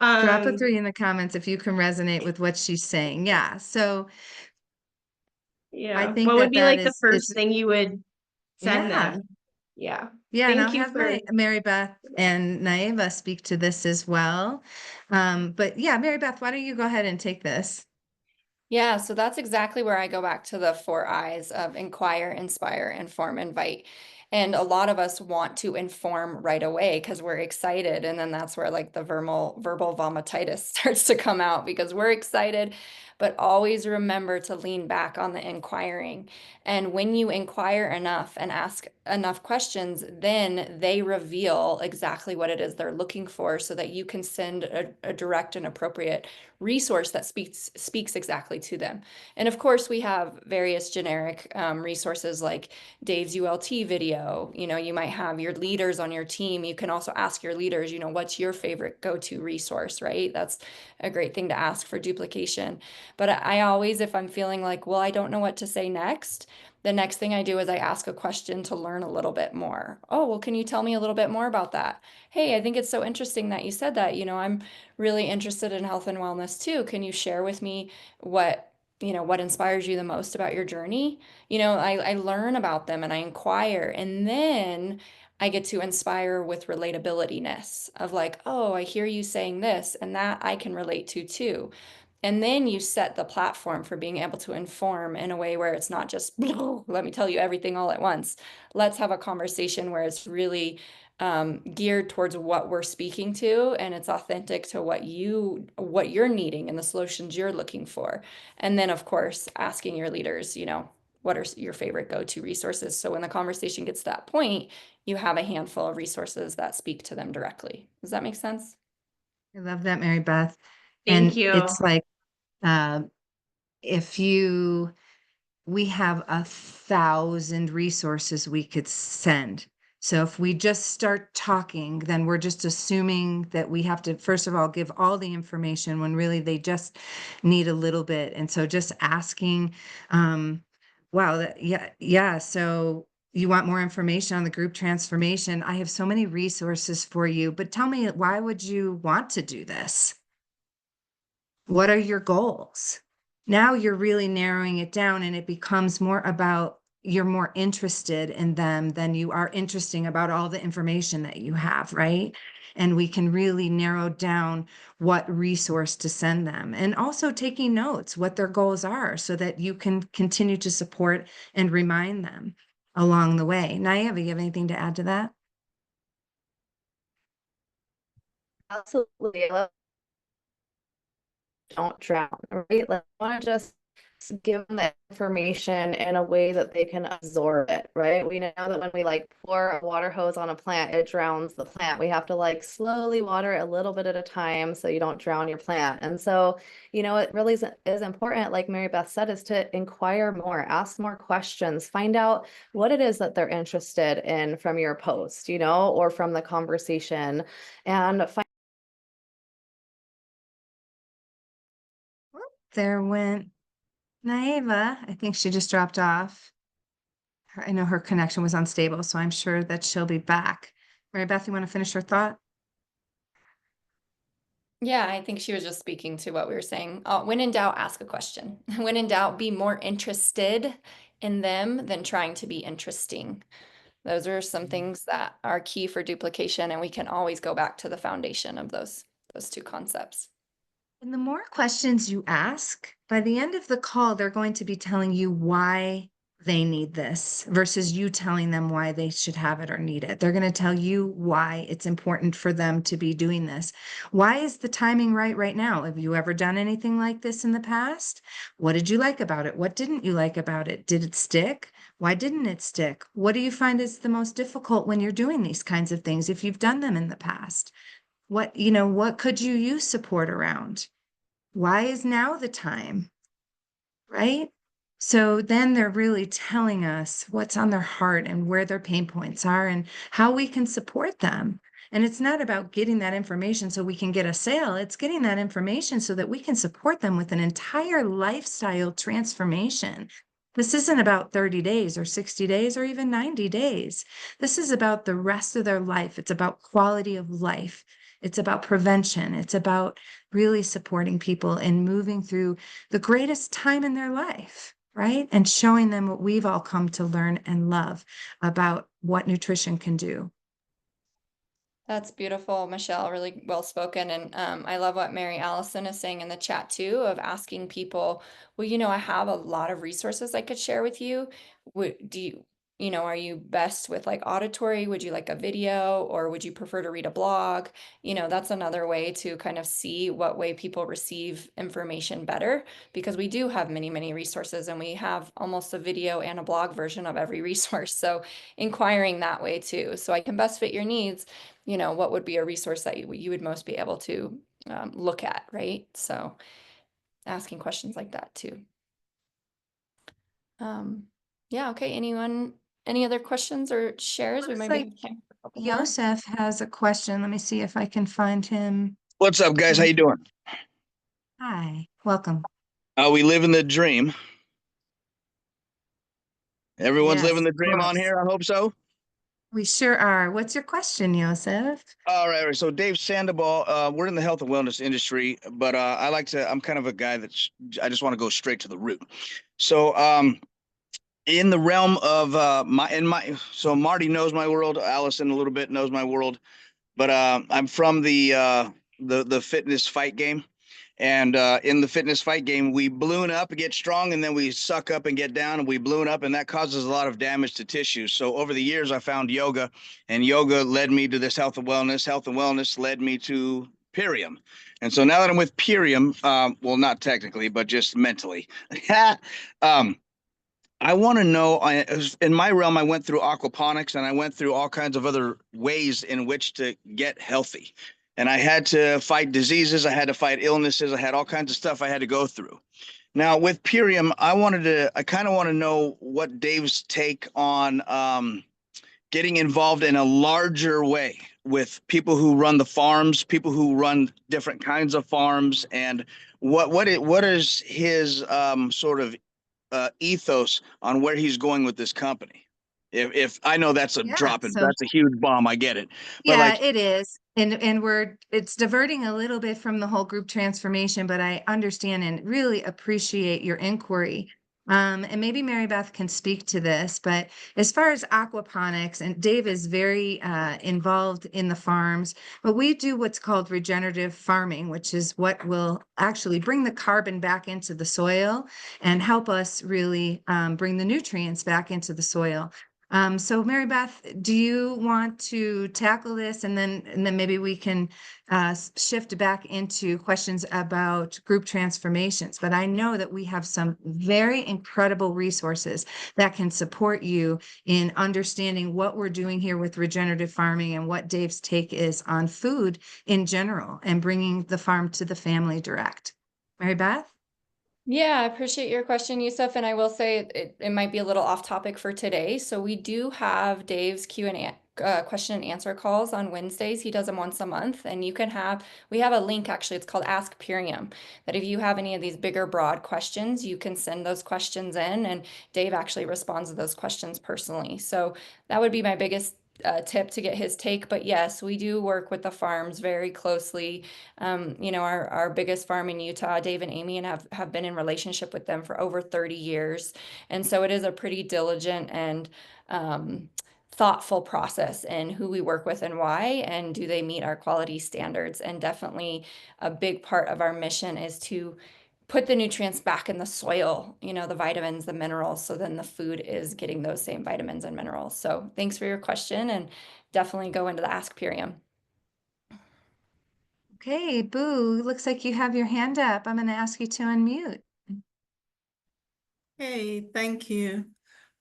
Drop a Um, 3 in the comments if you can resonate with what she's saying. Yeah. So I yeah. think What would that be that like the is, first it's, thing you would send yeah. them? Yeah. Yeah. And I'll Thank you have for Mary Beth and Naeva speak to this as well. But yeah, Mary Beth, why don't you go ahead and take this? Yeah, so that's exactly where I go back to the 4 I's of inquire, inspire, inform, invite. And a lot of us want to inform right away because we're excited. And then that's where like the verbal vomititis starts to come out because we're excited. But always remember to lean back on the inquiring. And when you inquire enough and ask enough questions, then they reveal exactly what it is they're looking for so that you can send a direct and appropriate resource that speaks exactly to them. And of course, we have various generic resources like Dave's ULT video. You might have your leaders on your team. You can also ask your leaders, what's your favorite go-to resource, right? That's a great thing to ask for duplication. But I always, if I'm feeling like, well, I don't know what to say next, the next thing I do is I ask a question to learn a little bit more. Oh, well, can you tell me a little bit more about that? Hey, I think it's so interesting that you said that. I'm really interested in health and wellness too. Can you share with me what inspires you the most about your journey? I learn about them and I inquire, and then I get to inspire with relatability-ness of like, oh, I hear you saying this, and that I can relate to too. And then you set the platform for being able to inform in a way where it's not just, let me tell you everything all at once. Let's have a conversation where it's really geared towards what we're speaking to, and it's authentic to what you're needing and the solutions you're looking for. And then, of course, asking your leaders, what are your favorite go-to resources? So when the conversation gets to that point, you have a handful of resources that speak to them directly. Does that make sense? I love that, Mary Beth. Thank And you. it's like, uh, if we have 1,000 resources we could send. So if we just start talking, then we're just assuming that we have to, first of all, give all the information when really they just need a little bit. And so just asking, wow, yeah. So you want more information on the group transformation? I have so many resources for you, but tell me, why would you want to do this? What are your goals? Now you're really narrowing it down, and it becomes more about you're more interested in them than you are interesting about all the information that you have, right? And we can really narrow down what resource to send them, and also taking notes what their goals are so that you can continue to support and remind them along the way. Naiva, you have anything to add to that? Absolutely. Don't drown, right? Like, I want to just give them the information in a way that they can absorb it, right? We know that when we like pour a water hose on a plant, it drowns the plant. We have to like slowly water it a little bit at a time so you don't drown your plant. And so, it really is important, like Mary Beth said, is to inquire more, ask more questions, find out what it is that they're interested in from your post, or from the conversation, and find There went Naiva. I think she just dropped off. I know her connection was unstable, so I'm sure that she'll be back. Mary Beth, you want to finish her thought? Yeah, I think she was just speaking to what we were saying. When in doubt, ask a question. When in doubt, be more interested in them than trying to be interesting. Those are some things that are key for duplication, and we can always go back to the foundation of those two concepts. And the more questions you ask, by the end of the call, they're going to be telling you why they need this versus you telling them why they should have it or need it. They're going to tell you why it's important for them to be doing this. Why is the timing right now? Have you ever done anything like this in the past? What did you like about it? What didn't you like about it? Did it stick? Why didn't it stick? What do you find is the most difficult when you're doing these kinds of things if you've done them in the past? What could you use support around? Why is now the time? Right? So then they're really telling us what's on their heart and where their pain points are and how we can support them. And it's not about getting that information so we can get a sale. It's getting that information so that we can support them with an entire lifestyle transformation. This isn't about 30 days or 60 days or even 90 days. This is about the rest of their life. It's about quality of life. It's about prevention. It's about really supporting people and moving through the greatest time in their life, right? And showing them what we've all come to learn and love about what nutrition can do. That's beautiful, Michelle. Really well spoken. And I love what Mary Allison is saying in the chat too, of asking people, well, I have a lot of resources I could share with you. Do you know, are you best with like auditory? Would you like a video, or would you prefer to read a blog? You know, that's another way to kind of see what way people receive information better, because we do have many, many resources, and we have almost a video and a blog version of every resource. So inquiring that way too. So I can best fit your needs, you know, what would be a resource that you would most be able to look at, right? So asking questions like that too. Yeah, okay. Anyone, any other questions or shares? We Looks might be like have time for a couple more. Yosef has a question. Let me see if I can find him. What's up, guys? How you doing? Hi, welcome. We living the dream. Everyone's Yes, living the of dream on course. here. I hope so. We sure are. What's your question, Yosef? All right. So Dave Sandoval, we're in the health and wellness industry, but I'm kind of a guy I just want to go straight to the root. So in the realm of so Marty knows my world. Allison a little bit knows my world, but I'm from the fitness fight game. And in the fitness fight game, we balloon up and get strong, and then we suck up and get down, and we balloon up, and that causes a lot of damage to tissues. So over the years, I found yoga, and yoga led me to this health and wellness. Health and wellness led me to Purium. And so now that I'm with Purium, well, not technically, but just mentally, um, I want to know, in my realm, I went through aquaponics and I went through all kinds of other ways in which to get healthy. And I had to fight diseases, I had to fight illnesses, I had all kinds of stuff I had to go through. Now with Purium, I kind of want to know what Dave's take on getting involved in a larger way with people who run the farms, people who run different kinds of farms, and what is his sort of ethos on where he's going with this company. If I know that's a Yeah, drop and so that's a huge bomb, I get it. But yeah, like, it is. And it's diverting a little bit from the whole group transformation, but I understand and really appreciate your inquiry. And maybe Mary Beth can speak to this, but as far as aquaponics, and Dave is very involved in the farms, but we do what's called regenerative farming, which is what will actually bring the carbon back into the soil and help us really bring the nutrients back into the soil. So Mary Beth, do you want to tackle this, and then maybe we can shift back into questions about group transformations? But I know that we have some very incredible resources that can support you in understanding what we're doing here with regenerative farming and what Dave's take is on food in general and bringing the farm to the family direct. Mary Beth? Yeah, I appreciate your question, Yusuf, and I will say it might be a little off topic for today. So we do have Dave's Q&A question and answer calls on Wednesdays. He does them once a month, and we have a link actually, it's called Ask Purium, that if you have any of these bigger, broad questions, you can send those questions in, and Dave actually responds to those questions personally. So that would be my biggest tip to get his take. But yes, we do work with the farms very closely. You know, our biggest farm in Utah, Dave and Amy, and have been in relationship with them for over 30 years. And so it is a pretty diligent and thoughtful process in who we work with and why, and do they meet our quality standards. And definitely a big part of our mission is to put the nutrients back in the soil, you know, the vitamins, the minerals, so then the food is getting those same vitamins and minerals. So thanks for your question, and definitely go into the Ask Purium. Okay, Boo, looks like you have your hand up. I'm going to ask you to unmute. Hey, thank you.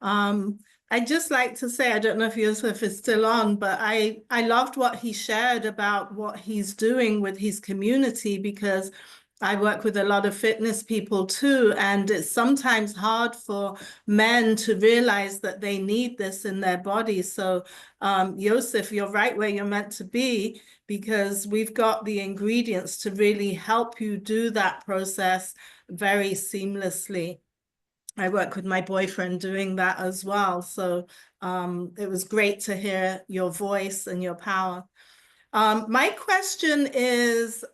I'd just like to say, I don't know if Yusuf is still on, but I loved what he shared about what he's doing with his community, because I work with a lot of fitness people too, and it's sometimes hard for men to realize that they need this in their bodies. So, Yosef, you're right where you're meant to be, because we've got the ingredients to really help you do that process very seamlessly. I work with my boyfriend doing that as well. So it was great to hear your voice and your power. My question is,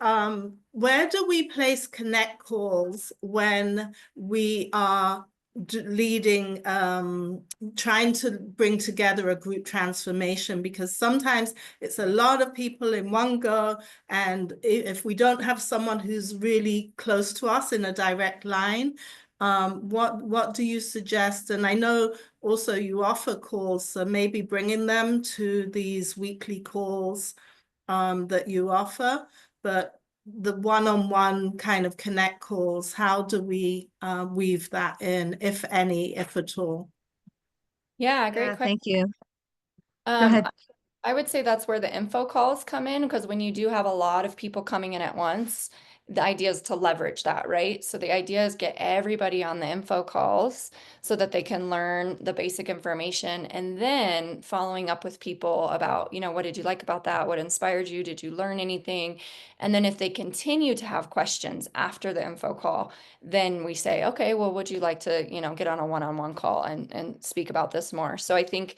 where do we place connect calls when we are leading, trying to bring together a group transformation? Because sometimes it's a lot of people in one go, and if we don't have someone who's really close to us in a direct line, What do you suggest? And I know also you offer calls, so maybe bringing them to these weekly calls that you offer, but the one-on-one kind of connect calls, how do we weave that in, if any, if at all? Yeah, great Yeah, question. thank you. Go Um, ahead. I would say that's where the info calls come in, because when you do have a lot of people coming in at once, the idea is to leverage that, right? So the idea is get everybody on the info calls so that they can learn the basic information, and then following up with people about, what did you like about that? What inspired you? Did you learn anything? And then if they continue to have questions after the info call, then we say, okay, well, would you like to, get on a one-on-one call and speak about this more? So I think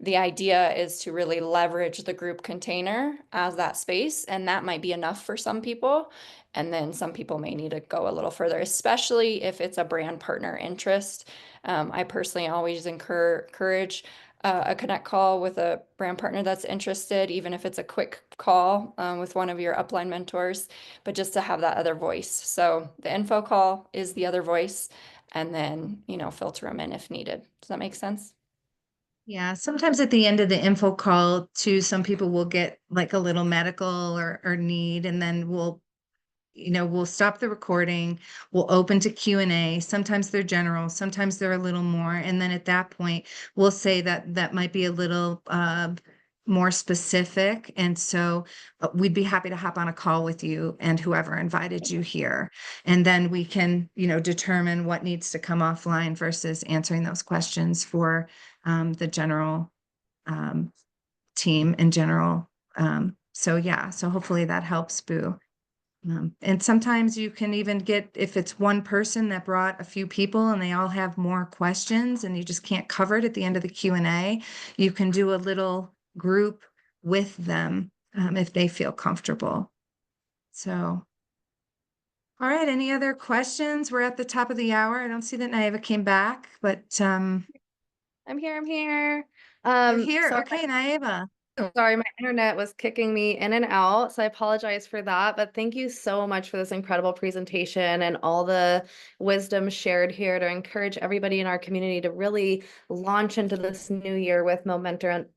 the idea is to really leverage the group container as that space, and that might be enough for some people. And then some people may need to go a little further, especially if it's a brand partner interest. I personally always encourage a connect call with a brand partner that's interested, even if it's a quick call with one of your upline mentors, but just to have that other voice. So the info call is the other voice, and then, filter them in if needed. Does that make sense? Yeah, sometimes at the end of the info call too, some people will get like a little medical or need, and then we'll stop the recording, we'll open to Q&A. Sometimes they're general, sometimes they're a little more. And then at that point, we'll say that might be a little more specific. And so we'd be happy to hop on a call with you and whoever invited you here. And then we can, determine what needs to come offline versus answering those questions for the general team in general. So yeah, so hopefully that helps, Boo. And sometimes you can even get, if it's one person that brought a few people and they all have more questions and you just can't cover it at the end of the Q&A, you can do a little group with them if they feel comfortable. So, all right, any other questions? We're at the top of the hour. I don't see that Naeva came back, but I'm here. you're here. Sorry, Okay, Naeva. sorry, my internet was kicking me in and out, so I apologize for that. But thank you so much for this incredible presentation and all the wisdom shared here to encourage everybody in our community to really launch into this new year with momentum.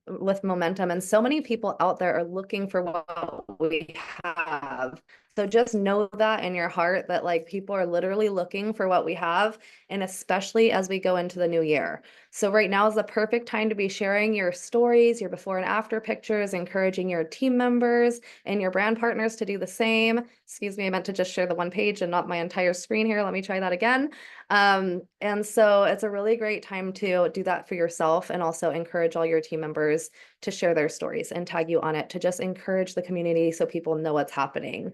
And so many people out there are looking for what we have. So just know that in your heart that like people are literally looking for what we have, and especially as we go into the new year. So right now is the perfect time to be sharing your stories, your before and after pictures, encouraging your team members and your brand partners to do the same. Excuse me, I meant to just share the one page and not my entire screen here. Let me try that again. And so it's a really great time to do that for yourself, and also encourage all your team members to share their stories and tag you on it to just encourage the community so people know what's happening.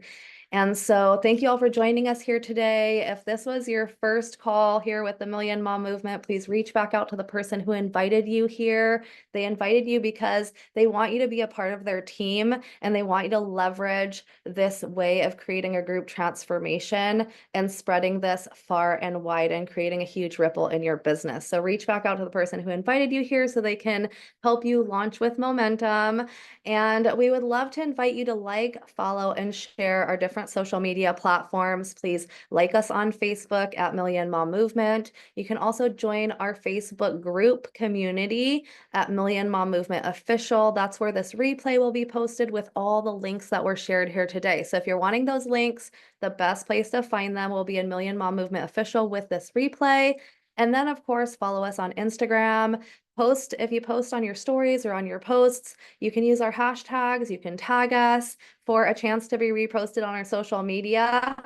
And so thank you all for joining us here today. If this was your first call here with the Million Mom Movement, please reach back out to the person who invited you here. They invited you because they want you to be a part of their team, and they want you to leverage this way of creating a group transformation and spreading this far and wide and creating a huge ripple in your business. So reach back out to the person who invited you here so they can help you launch with momentum. And we would love to invite you to like, follow, and share our different social media platforms. Please like us on Facebook at Million Mom Movement. You can also join our Facebook group community at Million Mom Movement Official. That's where this replay will be posted with all the links that were shared here today. So if you're wanting those links, the best place to find them will be in Million Mom Movement Official with this replay. And then, of course, follow us on Instagram. If you post on your stories or on your posts, you can use our hashtags, you can tag us for a chance to be reposted on our social media.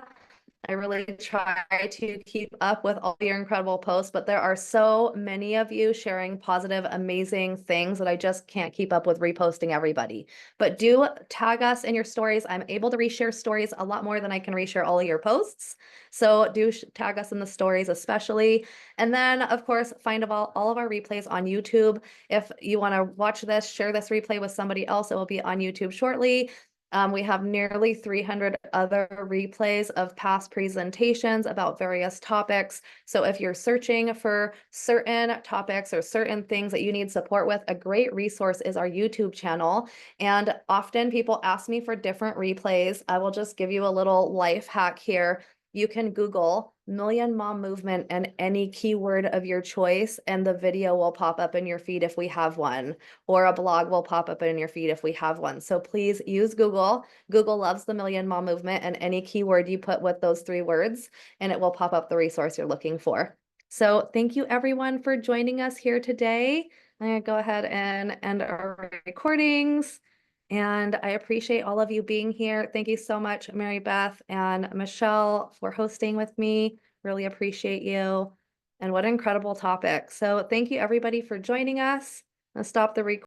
I really try to keep up with all your incredible posts, but there are so many of you sharing positive, amazing things that I just can't keep up with reposting everybody. But do tag us in your stories. I'm able to reshare stories a lot more than I can reshare all of your posts. So do tag us in the stories especially. And then, of course, find all of our replays on YouTube. If you want to watch this, share this replay with somebody else, it will be on YouTube shortly. We have nearly 300 other replays of past presentations about various topics. So if you're searching for certain topics or certain things that you need support with, a great resource is our YouTube channel. And often people ask me for different replays. I will just give you a little life hack here. you can Google Million Mom Movement and any keyword of your choice, and the video will pop up in your feed if we have one, or a blog will pop up in your feed if we have one. So please use Google. Google loves the Million Mom Movement, and any keyword you put with those 3 words, and it will pop up the resource you're looking for. So thank you everyone for joining us here today. I'm gonna go ahead and end our recordings. And I appreciate all of you being here. Thank you so much, Mary Beth and Michelle, for hosting with me. Really appreciate you. And what an incredible topic. So thank you everybody for joining us. I'll stop the recording.